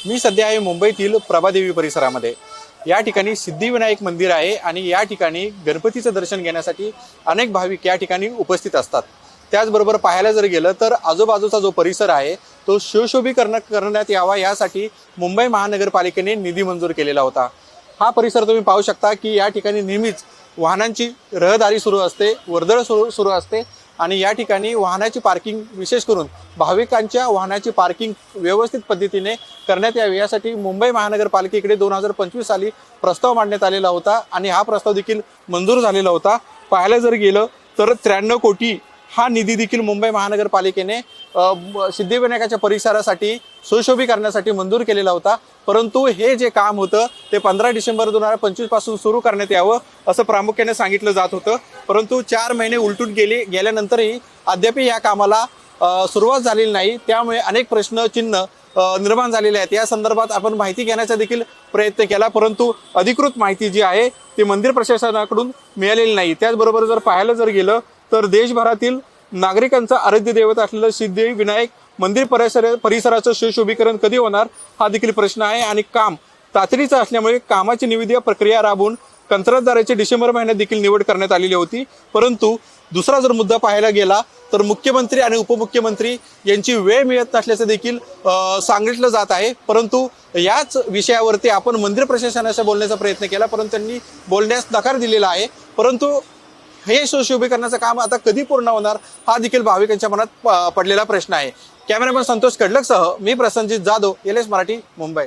मी सध्या आहे मुंबईतील प्रभादेवी परिसरामध्ये। या ठिकाणी सिद्धिविनायक मंदिर आहे आणि या ठिकाणी गणपतीचं दर्शन घेण्यासाठी अनेक भाविक या ठिकाणी उपस्थित असतात। त्याचबरोबर पाहायला जर गेलं तर आजूबाजूचा जो परिसर आहे तो सुशोभीकरण करण्यात यावा यासाठी मुंबई महानगरपालिकेने निधी मंजूर केलेला होता। हा परिसर तुम्ही पाहू शकता की या ठिकाणी नेहमीच वाहनांची रहदारी सुरू असते, वर्दळ सुरू असते आणि या ठिकाणी वाहनाची पार्किंग विशेष करून भाविकांच्या वाहनाची पार्किंग व्यवस्थित पद्धतीने करण्यात यावी यासाठी मुंबई महानगरपालिकेकडे 2025 साली प्रस्ताव मांडण्यात आलेला होता आणि हा प्रस्ताव देखील मंजूर झालेला होता। पाहायला जर गेलं तर 93 कोटी हा निधी देखील मुंबई महानगरपालिकेने सिद्धिविनायकाच्या परिसरासाठी सुशोभीकरणासाठी मंजूर केलेला होता। परंतु हे जे काम होतं ते 15 डिसेंबर 2025 पासून सुरू करण्यात यावं असं प्रामुख्याने सांगितलं जात होतं। परंतु 4 महिने उलटून गेल्यानंतरही अद्याप या कामाला सुरुवात झालेली नाही। त्यामुळे अनेक प्रश्नचिन्ह निर्माण झालेले आहेत। या संदर्भात आपण माहिती घेण्याचा देखील प्रयत्न केला, परंतु अधिकृत माहिती जी आहे ती मंदिर प्रशासनाकडून मिळालेली नाही। त्याचबरोबर जर पाहायला जर गेलं तर देशभरातील नागरिकांचा आराध्य दैवत असलेलं सिद्धिविनायक मंदिर परिसराचं सुशोभीकरण कधी होणार हा देखील प्रश्न आहे आणि काम तातडीचं असल्यामुळे कामाची निविदा प्रक्रिया राबवून कंत्राटदाराची डिसेंबर महिन्यात देखील निवड करण्यात आलेली होती। परंतु दुसरा जर मुद्दा पाहायला गेला तर मुख्यमंत्री आणि उपमुख्यमंत्री यांची वेळ मिळत नसल्याचं देखील सांगितलं जात आहे। परंतु याच विषयावरती आपण मंदिर प्रशासनाशी बोलण्याचा प्रयत्न केला, परंतु त्यांनी बोलण्यास नकार दिलेला आहे। परंतु हे सुशोभीकरणाचं काम आता कधी पूर्ण होणार हा देखील भाविकांच्या मनात पडलेला प्रश्न आहे। कॅमेरामॅन संतोष कडलकसह मी प्रसन्नजित जाधव, LS मराठी, मुंबई।